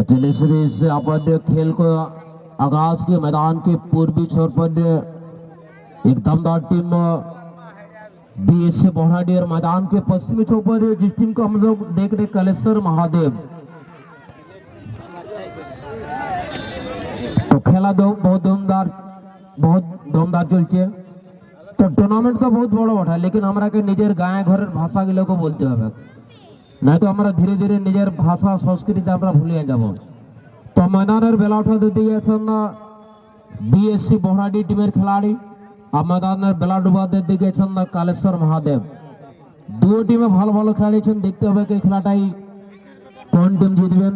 चलिए श्री से अपन खेल को आगाज के मैदान के पूर्वी छोर पर एक दमदार टीम बीएससी बोहराडी और मैदान के पश्चिमी छोर पर जिस टीम को हम लोग देख रहे कलेश्वर महादेव। तो खेला बहुत दमदार चलছে। तो टूर्नामेंट तो बहुत बड़ा उठा लेकिन हमरा के निजेर गाय घर भाषा गुलो को बोलते হবে नहीं तो আমরা धीरे धीरे निजेर भाषा संस्कृति আমরা भूलिए যাব। तो मैदान बेला उठा दिते গেছেন बीएससी बोहराडी टीमेर खिलाड़ी और मैदान बेला डुबा दिते গেছেন कालेश्वर महादेव। दो टीमे ভালো ভালো খেলেছেন, देखते হবে এই খেলাটাই কোন টিম জিতবেন।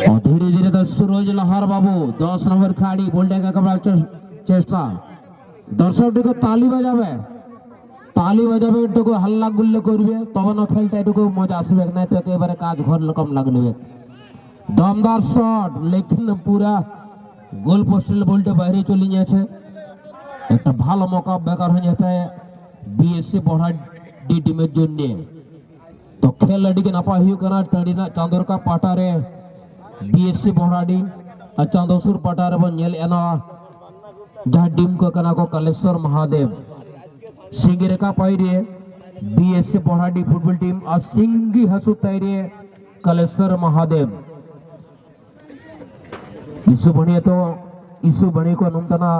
और धीरे धीरे तो सूरज लहर बाबू 10 नंबर खिलाड़ी बोल्टे का चेष्टा दर्शक को ताली बजाबे एटुकु हल्ला गुल्ले करबे तब ना खेलटा एटुकु मजा आसबे ना तो एकेबारे काज घर रकम लागले। दमदार शट लेकिन पूरा गोल पोस्टल बोल्टे बाहरे चले जाच्छे। একটা ভালো মौका বেকার হয়ে যেতে बीएससी बोहराडी टीमेर জন্য। तो खेल अड़ी नापा टंडीना चांदोर का पाटारे बीएससी बोहराडी और चांदोसुर पाटारे बन एना जहाँ टीम को कालेश्वर महादेव सिंगी का पाइरे बीएससी बोहराडी फुटबॉल टीम और सिंगी हसु तैरे कालेश्वर महादेव। इसु बनी को नमतना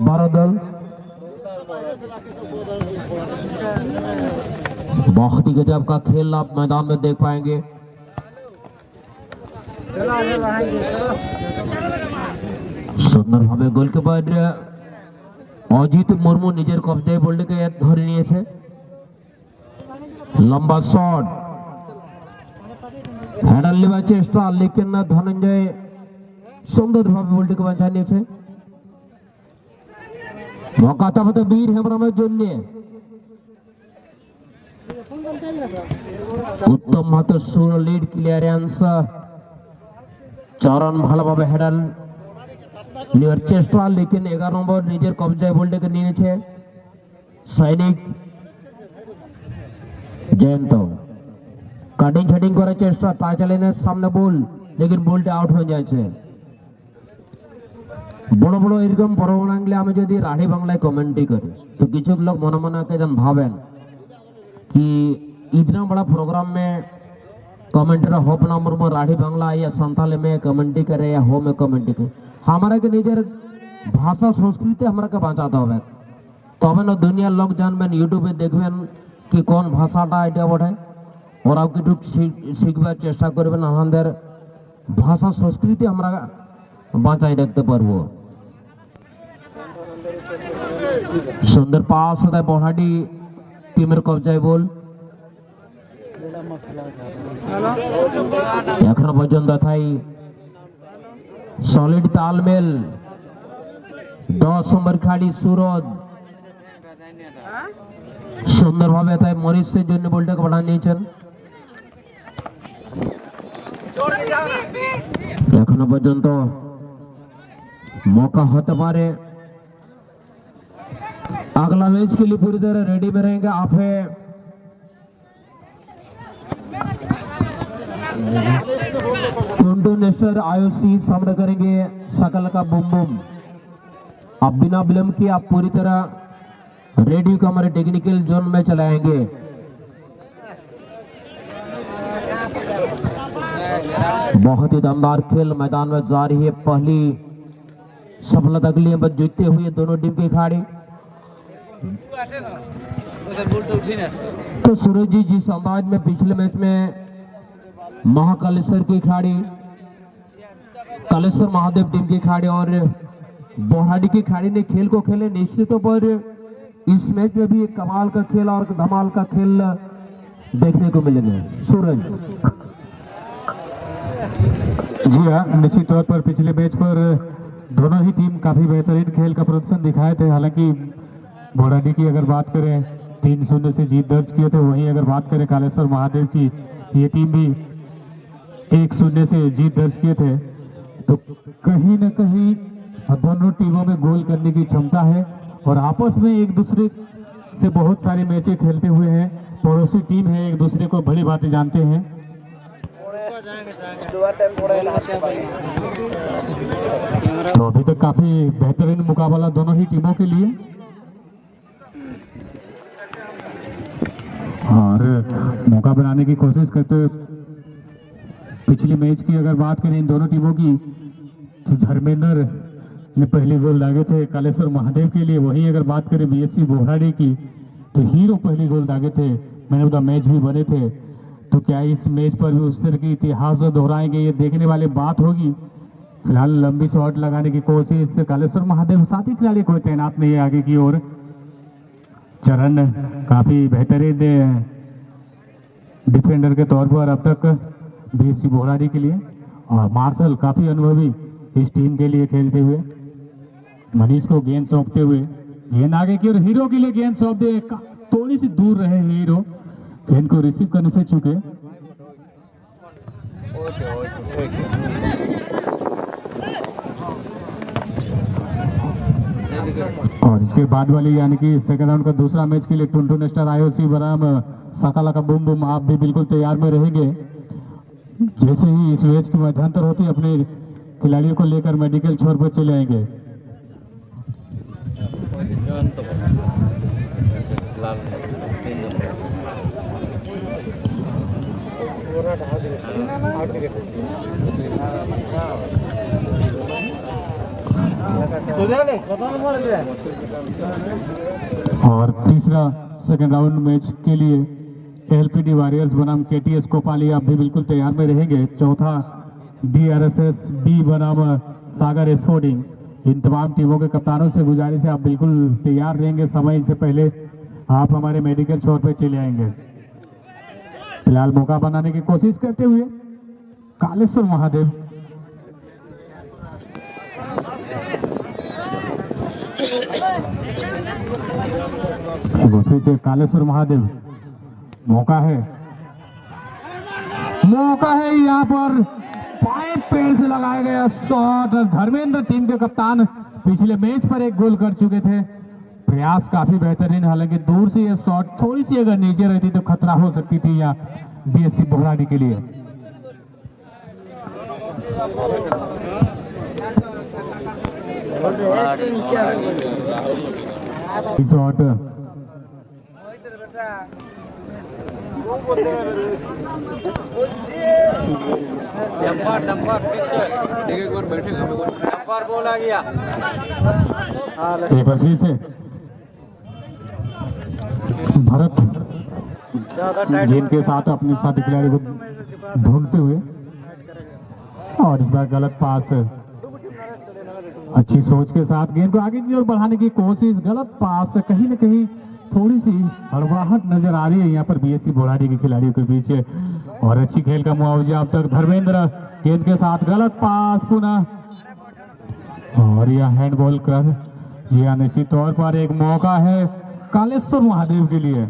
12 दल बहुत ही गजब का खेल आप मैदान में देख पाएंगे। सुंदर भावे गोलकीपर अजित मुर्मू निजेर कब्जाय बलटाके धरे निয়েছে। लम्बा शट हेडार लेवार चेष्टा लेकिन धनंजय सुंदर भावे बलटाके बाঁচিয়ে নিয়েছে। मौका तो वीर हेमब्रमेर জন্য उत्तम मात्र सुर लीड क्लियरेंस चरण ভালোভাবে হেডার নেওয়ার চেষ্টা लेकिन 11 নম্বর নিজের কবজায় বলটাকে নিয়েছে সৈনিক জয়ন্ত। কাটিং শাটিং করার চেষ্টা টাচ লাইনের সামনে বল लेकिन বলটা আউট হয়ে যাচ্ছে। বড় বড় এরকম বড় আঙ্গলে আমি যদি রাঢ়ী বাংলায় কমেন্টই করি तो কিছু লোক মনে মনে के जन भावें कि इतना बड़ा प्रोग्राम में कमेंटर हो अपना मुर्मू राढ़ी बांग्ला या संथाली में कमेंटी करे या हो में कमेंटी करे हमारा के निजेर भाषा संस्कृति हमारा के बाँचाते হবে। तब ना दुनिया लोग जानबेन यूट्यूबे देखबेन कि कौन भाषाटा এটা বটে ওরাও কিছু শিখবার চেষ্টা করবেন আমাদের ভাষা সংস্কৃতি আমরা বাঁচাই রাখতে পারবো। সুন্দর পাস होता है बोहराडी टीमेर कब्जाय बोल एखोनो पर्यन्त थाई सलिड तालमेल 10 नम्बर खिलाड़ी सूरज सुंदर भावे थाई मरिसের জন্য বলটাকে পাঠিয়ে নিয়েছেন। एखोनो पर्यन्त मौका होते पारे अगला मैच के लिए पूरी तरह रेडी में रहेंगे। आप है नेशनल आईओसी सामना करेंगे सकल का बुम बुम। आप बिना विलंब किए आप पूरी तरह रेडी को हमारे टेक्निकल जोन में चलाएंगे। बहुत ही दमदार खेल मैदान में जारी है। पहली सफलता के लिए बस जीतते हुए दोनों टीम के खिलाड़ी। तो सूरज जी जिस अंदाज में पिछले मैच में महाकालेश्वर के खिलाड़ी कालेश्वर महादेव टीम के खिलाड़ी और बोहराडी के खिलाड़ी ने खेल को खेले निश्चित तौर पर इस मैच में भी एक कमाल का खेल और धमाल का खेल देखने को मिलेगा। सूरज जी हाँ, निश्चित तौर पर पिछले मैच पर दोनों ही टीम काफी बेहतरीन खेल का प्रदर्शन दिखाए थे। हालांकि बोहराडी की अगर बात करें 3-0 से जीत दर्ज किए थे, वहीं अगर बात करें कालेश्वर महादेव की ये टीम भी 1-0 से जीत दर्ज किए थे। तो कहीं न कहीं और दोनों टीमों में गोल करने की क्षमता है और आपस में एक दूसरे से बहुत सारी मैचें खेलते हुए हैं। पड़ोसी टीम है, एक दूसरे को भली भांति जानते हैं। तो अभी तक काफी बेहतरीन मुकाबला दोनों ही टीमों के लिए और मौका बनाने की कोशिश करते हुए पिछले मैच की अगर बात करें इन दोनों टीमों की तो धर्मेंद्र ने पहले गोल दागे थे कालेश्वर महादेव के लिए। वहीं अगर बात करें बीएससी बोहराडी की तो हीरो पहले गोल दागे थे, मैन ऑफ द मैच भी बने थे। तो क्या इस मैच पर भी उस तरह की इतिहास दोहराएंगे, ये देखने वाली बात होगी। फिलहाल लंबी शॉट लगाने की कोशिश कालेश्वर महादेव, साथी खिलाड़ी कोई तैनात नहीं है आगे की ओर। चरण काफी बेहतरीन डिफेंडर के तौर पर अब तक बीएससी बोहराडी के लिए, और मार्शल काफी अनुभवी इस टीम के लिए खेलते हुए। मनीष को गेंद सौंपते हुए, गेंद आगे की ओर हीरो के लिए गेंद सौंप दे, थोड़ी सी दूर रहे हीरो, गेंद को रिसीव करने से चुके। और इसके बाद वाली यानी कि सेकंड राउंड का दूसरा मैच के लिए टुनटुन स्टार आईओसी बनाम सकाला का बूम बूम आप भी बिल्कुल तैयार में रहेंगे। जैसे ही इस मैच की मध्यांतर होती है अपने खिलाड़ियों को लेकर मेडिकल छोर पर चले आएंगे। और तीसरा सेकंड राउंड मैच के लिए एलपीडी वॉरियर्स बनाम केटीएस कोपाली आप भी बिल्कुल तैयार में रहेंगे। चौथा डीआरएसएस बी बनाम सागर स्पोर्टिंग। इन तमाम टीमों के कप्तानों से गुजारिश है आप बिल्कुल तैयार रहेंगे, समय से पहले आप हमारे मेडिकल छोर पे चले आएंगे। फिलहाल मौका बनाने की कोशिश करते हुए कालेश्वर महादेव, फिर से कालेश्वर महादेव, मौका है यहाँ पर पाइप पैर से लगाया गया शॉट। धर्मेंद्र टीम के कप्तान पिछले मैच पर एक गोल कर चुके थे, प्रयास काफी बेहतरीन, हालांकि दूर से यह शॉट थोड़ी सी अगर नीचे रहती तो खतरा हो सकती थी या बीएससी बोहराडी के लिए। शॉट एक बार फिर से भरत गेंद के साथ अपने साथी खिलाड़ी को ढूंढते हुए, और इस बार गलत पास, अच्छी सोच के साथ गेंद को आगे की ओर बढ़ाने की कोशिश, गलत पास, कहीं न कहीं थोड़ी सी हड़बड़ाहट नजर आ रही है यहाँ पर बीएससी बोहराडी के खिलाड़ियों के पीछे। और अच्छी खेल का मुआवजा अब तक धर्मेंद्र गेंद के साथ, गलत पास पुनः, और यह हैंडबॉल कर। जी हाँ, निश्चित तौर पर एक मौका है कालेश्वर महादेव के लिए।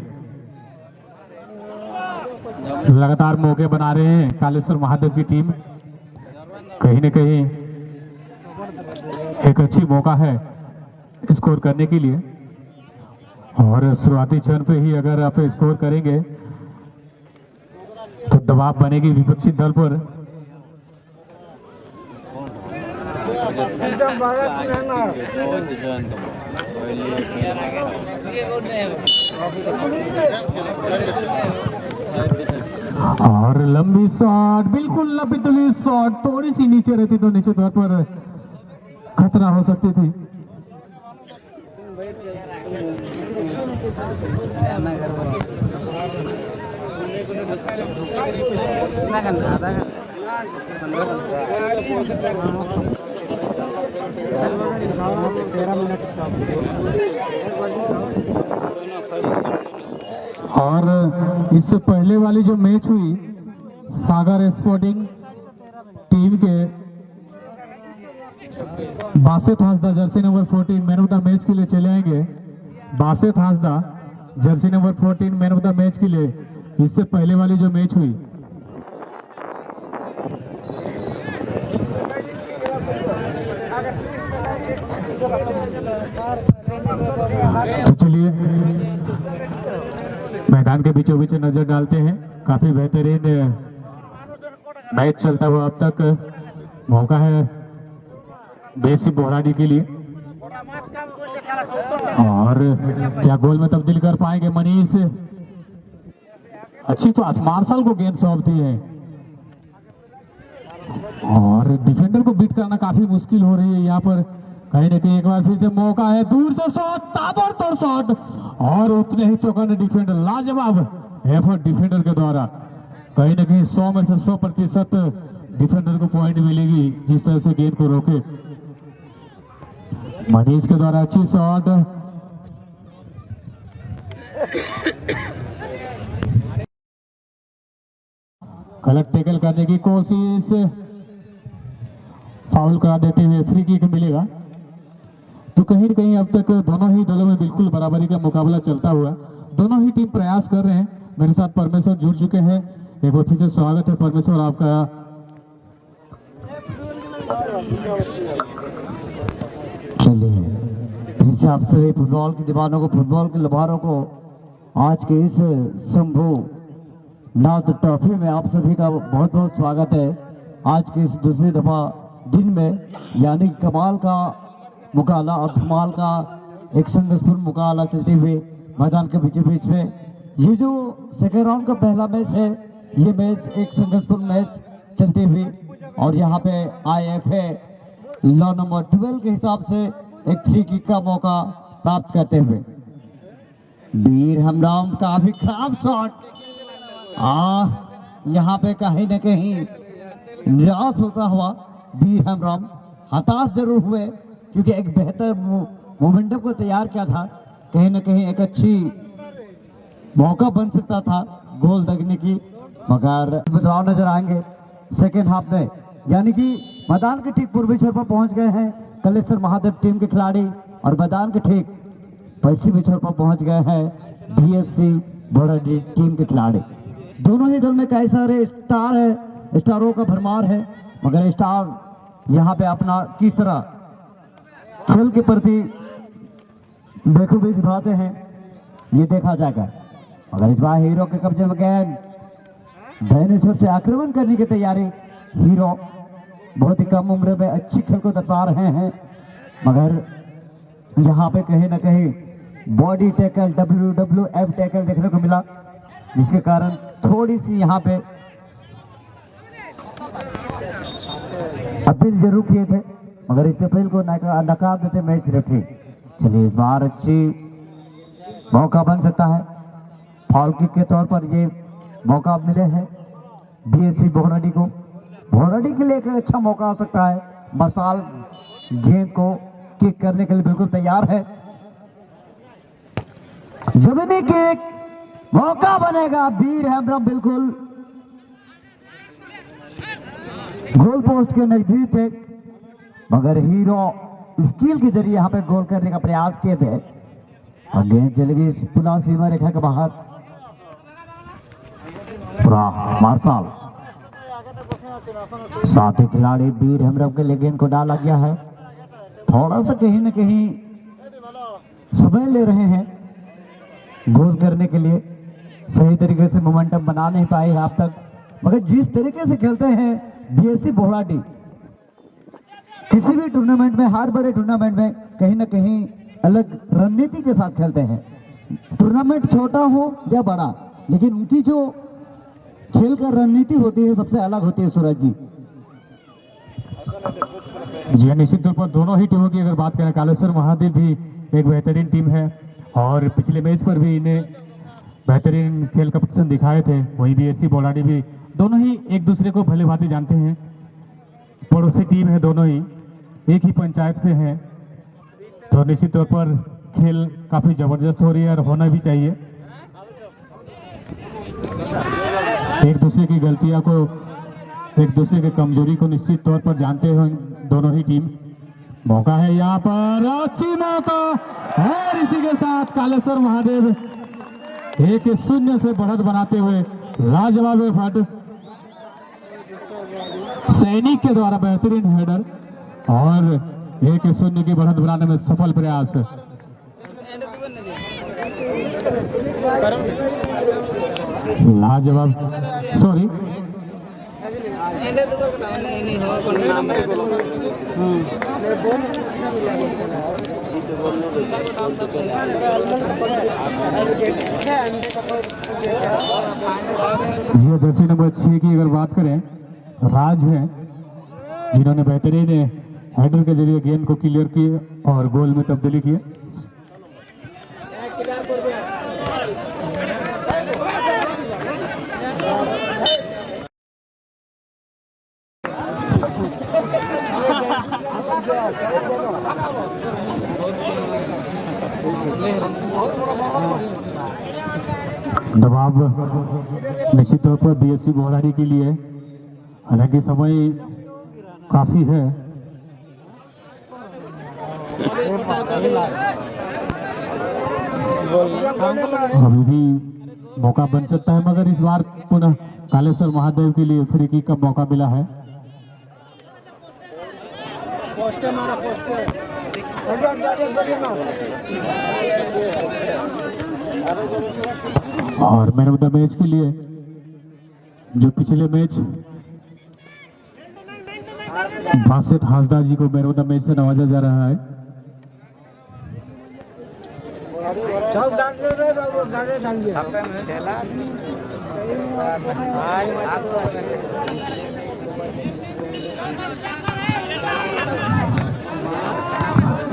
लगातार मौके बना रहे हैं कालेश्वर महादेव की टीम, कहीं न कहीं एक अच्छी मौका है स्कोर करने के लिए। और शुरुआती क्षण पे ही अगर आप स्कोर करेंगे तो दबाव बनेगी विपक्षी दल पर। और लंबी शॉट, बिल्कुल लंबी तुली शॉट, थोड़ी सी नीचे रहती तो निश्चित तौर पर खतरा हो सकती थी। और इससे पहले वाली जो मैच हुई सागर स्पोर्टिंग टीम के Basit Hansda Jersey number 14 man of the match के लिए चले आएंगे। Basit Hansda Jersey number 14 man of the match के लिए इससे पहले वाली जो मैच हुई तो चलिए मैदान के बीचों बीच नजर डालते हैं। काफी बेहतरीन मैच चलता हुआ अब तक। मौका है बेसी बोहराडी के लिए, और क्या गोल में तब्दील कर पाएंगे मनीष। अच्छी पास, मार्शल को गेंद सौंपती है और डिफेंडर को बीट करना काफी मुश्किल हो रही है यहाँ पर। कहीं ना कहीं एक बार फिर से मौका है, दूर से शॉट, ताबड़तोड़ शॉट, और उतने ही चौकन्ने डिफेंडर, लाजवाब एफर्ट डिफेंडर के द्वारा। कहीं ना कहीं 100 में से 100% डिफेंडर को पॉइंट मिलेगी जिस तरह से गेंद को रोके। मनीष के द्वारा अच्छी शॉट, गलत टैकल करने की कोशिश, फाउल करा देते हुए फ्री किक मिलेगा। तो कहीं न कहीं अब तक दोनों ही दलों में बिल्कुल बराबरी का मुकाबला चलता हुआ, दोनों ही टीम प्रयास कर रहे हैं। मेरे साथ परमेश्वर जुड़ चुके हैं, एक बार फिर से स्वागत है परमेश्वर आपका। चलिए फिर से आप सभी फुटबॉल की दीवानों को, फुटबॉल के लभारों को आज के इस शंभू नाथ ट्रॉफी में आप सभी का बहुत बहुत स्वागत है। आज के इस दूसरी दफा दिन में, यानी कमाल का मुकाबला और धमाल का एक संघर्षपूर्ण मुकाबला चलते हुए मैदान के बीचों बीच में। ये जो सेकेंड राउंड का पहला मैच है, ये मैच एक संघर्षपूर्ण मैच चलते हुए, और यहाँ पे IFA लॉ नंबर 12 के हिसाब से एक फ्री किक का मौका प्राप्त करते हुए वीर हमराम, काफी खराब शॉट। यहाँ पे कहीं न कहीं निराश होता हुआ वीर हमराम हताश जरूर हुए, क्योंकि एक बेहतर मोमेंटम को तैयार किया था। कहीं न कहीं एक अच्छी मौका बन सकता था गोल लगने की, मगर बदलाव नजर आएंगे सेकेंड हाफ में। यानी कि मैदान के ठीक पूर्वी छोर पर पहुंच गए हैं कलेश्वर महादेव टीम के खिलाड़ी, और मैदान के ठीक पश्चिमी छोर पर पहुंच गए हैं BSC बोराडी टीम के खिलाड़ी। दोनों ही दल में कई सारे स्टार है, स्टारों का भरमार है, मगर स्टार यहाँ पे अपना किस तरह खेल के प्रति बेखूबी दिखाते हैं ये देखा जाएगा। मगर इस बार हीरो के कब्जे में गेंद, डायनासोर से आक्रमण करने की तैयारी। हीरो बहुत ही कम उम्र में अच्छी खेल को दर्शा रहे हैं, मगर यहाँ पे कहीं ना कहीं बॉडी टैकल, WWF टैकल देखने को मिला, जिसके कारण थोड़ी सी यहाँ पे अपील जरूर किए थे, मगर इस अपील को नकार देते मैच रेफरी। चलिए इस बार अच्छी मौका बन सकता है, फॉल किक के तौर पर ये मौका मिले हैं BSC बोराडी को। बोराडी के लिए एक अच्छा मौका आ सकता है। मसाल गेंद को किक करने के लिए बिल्कुल तैयार है। जमीनी किक, मौका बनेगा वीर हेम्ब्रम, बिल्कुल गोल पोस्ट के नजदीक थे, मगर हीरो स्किल के जरिए यहाँ पे गोल करने का प्रयास किए थे, और गेंद चली गई पुनः सीमा रेखा के बाहर। मार्शल साथी खिलाड़ी वीर हेम्ब्रम के लिए गेंद को डाला गया है। थोड़ा सा कहीं ना कहीं समय ले रहे हैं गोल करने के लिए, सही तरीके से मोमेंटम बना नहीं पाए अब तक, मगर जिस तरीके से खेलते हैं BSC बोराडी, किसी भी टूर्नामेंट में, हर बड़े टूर्नामेंट में कहीं ना कहीं अलग रणनीति के साथ खेलते हैं। टूर्नामेंट छोटा हो या बड़ा, लेकिन उनकी जो खेल का रणनीति होती है सबसे अलग होती है। सूरज जी जी निश्चित तौर पर दोनों ही टीमों की अगर बात करें, कालेश्वर महादेव भी एक बेहतरीन टीम है, और पिछले मैच पर भी इन्हें बेहतरीन खेल का प्रदर्शन दिखाए थे। वहीं BSC बोराडी भी, दोनों ही एक दूसरे को भली भांति जानते हैं, पड़ोसी टीम है, दोनों ही एक ही पंचायत से हैं, तो निश्चित तौर पर खेल काफी जबरदस्त हो रही है और होना भी चाहिए। एक दूसरे की गलतियां को, एक दूसरे की कमजोरी को निश्चित तौर पर जानते हैं दोनों ही टीम। मौका है यहाँ पर, अच्छी मौका, और इसी के साथ कालेश्वर महादेव 1-0 से बढ़त बनाते हुए लाजवाब एफर्ट, सैनिक के द्वारा बेहतरीन हेडर, और 1-0 की बढ़त बनाने में सफल प्रयास। लाजवाब, सॉरी, ये जर्सी नंबर 6 की अगर बात करें, राज है, जिन्होंने बेहतरीन हेडर के जरिए गेंद को क्लियर किए और गोल में तब्दीली की। दबाव निश्चित तौर पर बीएससी बोलारी के लिए, हालांकि समय काफी है। अभी भी मौका बन सकता है, मगर इस बार पुनः कालेश्वर महादेव के लिए फ्री किक का मौका मिला है। और मैन ऑफ द मैच के लिए जो पिछले मैच बासित हासदा जी को मैन ऑफ द मैच से नवाजा जा रहा है।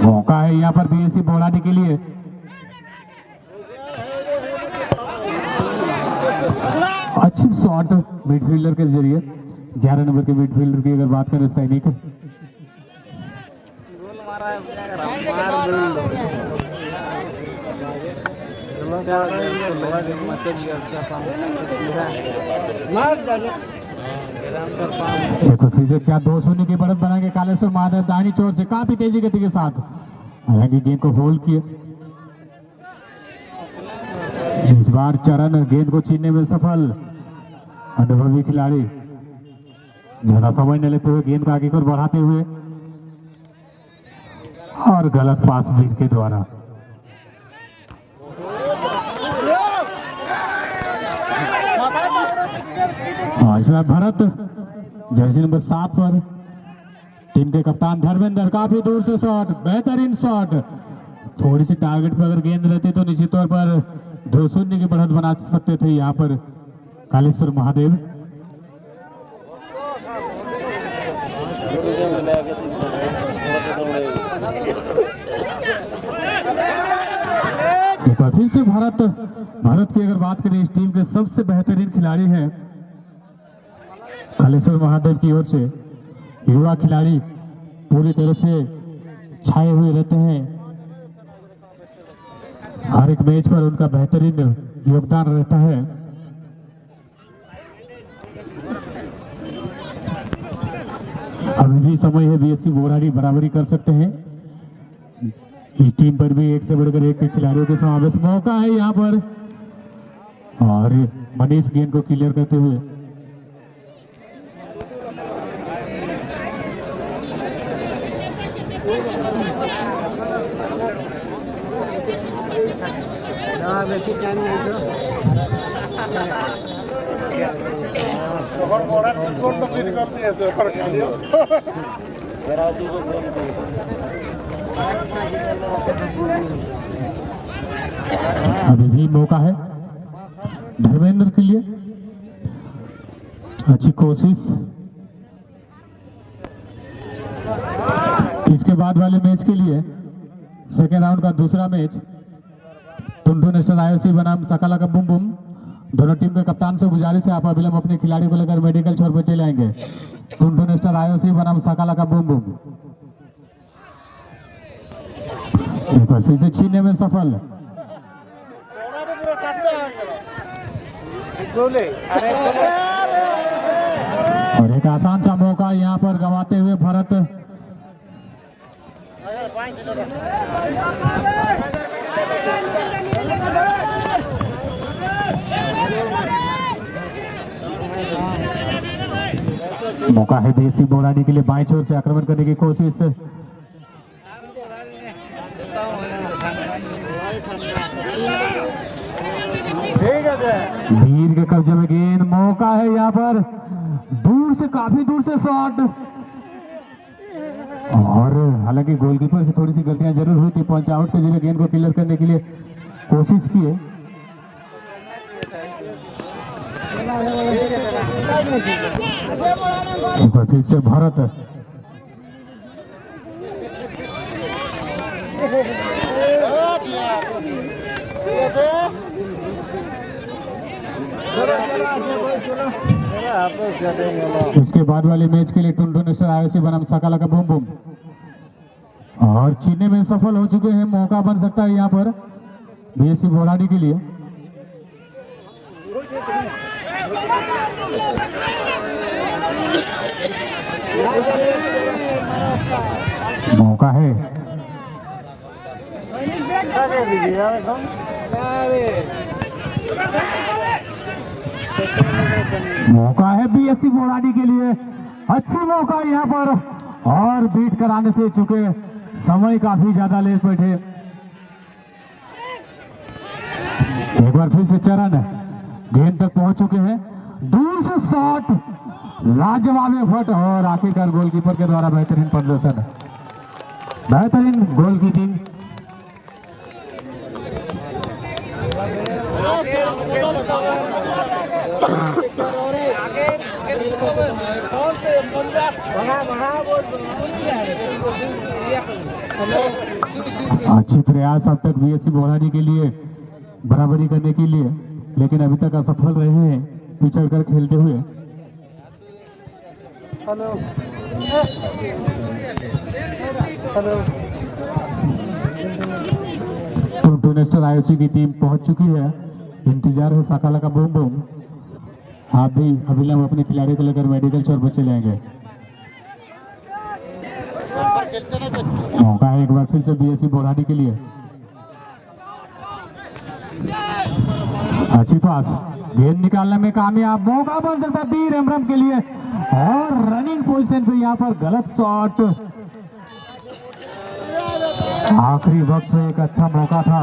मौका है यहाँ पर बीएससी बोलाने के लिए। अच्छी शॉट मिडफील्डर के जरिए, 11 नंबर के मिडफील्डर की अगर बात करें सैनिक, फिर से क्या 2-0 की बढ़त बनाएंगे कालेश्वर महादेव दाहिनी चोट से काफी तेजी गति के साथ, हालांकि गेंद को होल्ड किए। इस बार चरण गेंद को छीनने में सफल, अनुभवी खिलाड़ी ज्यादा समय न लेते हुए गेंद को आगे की ओर बढ़ाते हुए, और गलत पास मीर के द्वारा। इसमें भरत जर्सी नंबर 7 पर टीम के कप्तान धर्मेंद्र, काफी दूर से शॉट, बेहतरीन शॉट, थोड़ी सी टारगेट पर अगर गेंद रहती तो निश्चित तौर पर 2-0 की बढ़त बना सकते थे यहाँ पर कालेश्वर महादेव। एक बार फिर से भारत की अगर बात करें, इस टीम के सबसे बेहतरीन खिलाड़ी हैं कालेश्वर महादेव की ओर से। युवा खिलाड़ी पूरी तरह से छाए हुए रहते हैं, हर एक मैच पर उनका बेहतरीन योगदान रहता है। अभी भी समय है, बीएससी बोराड़ी बराबरी कर सकते हैं। इस टीम पर भी एक से बढ़कर एक खिलाड़ियों के समावेश। मौका है यहाँ पर, और मनीष गेंद को क्लियर करते हुए बेसी टाइम नहीं तो अभी भी मौका है धर्मेंद्र के लिए, अच्छी कोशिश। इसके बाद वाले मैच के लिए, सेकेंड राउंड का दूसरा मैच, टुनटुन नेशनल आईओसी बनाम सकाला का बुम बुम, दोनों टीम के कप्तान से गुजारिश है आप अविलंब अपने खिलाड़ी को लेकर मेडिकल छोर पर चले आएंगे। टुनटुन नेशनल आईओसी बनाम सकाला का बुम बुम, एक बार फिर से छीनने में सफल। और एक आसान सा मौका यहाँ पर गंवाते हुए भरत। मौका है देसी बोलाने के लिए, बाएं छोर से आक्रमण करने की कोशिश, वीर के कब्जे में गेंद, मौका है यहाँ पर, दूर से, काफी दूर से शॉट, और हालांकि गोलकीपर से थोड़ी सी गलतियां जरूर हुई थी, पंच आउट के जरिए गेंद को क्लियर करने के लिए कोशिश की है। एक बार फिर से भारत, इसके बाद वाले मैच के लिए टुनटुन स्टार आईओसी बनाम सकाला का बूम बूम, और चीनने में सफल हो चुके हैं। मौका बन सकता है यहाँ पर बीएससी बोलाडी के लिए। मौका है, मौका है बीएससी बोलाडी के लिए, अच्छी मौका यहाँ पर, और बीट कराने से चुके, समय काफी ज्यादा ले बैठे। एक बार फिर से चरण गेंद तक पहुंच चुके हैं, दूर से शॉट, लाजवाब एफर्ट, और आखिरकार गोलकीपर के द्वारा बेहतरीन प्रदर्शन, बेहतरीन गोलकीपिंग। अच्छी प्रयास अब तक बीएससी बोलाडी के लिए बराबरी करने के लिए, लेकिन अभी तक असफल रहे हैं पिछड़ कर खेलते हुए। टुनटुन स्टार आईओसी की टीम पहुंच चुकी है, इंतजार है सकाला का बूम बूम। आप भी अभिलंब अपने खिलाड़ी को लेकर मेडिकल चौर पर चले आएंगे। मौका है एक बार फिर से बीएससी बोलाडी के लिए, अच्छी पास, गेंद निकालने में कामयाब, मौका बन सकता है बीर हेम्ब्रम के लिए, और रनिंग पोजीशन पे यहाँ पर गलत शॉट। आखिरी वक्त में एक अच्छा मौका था,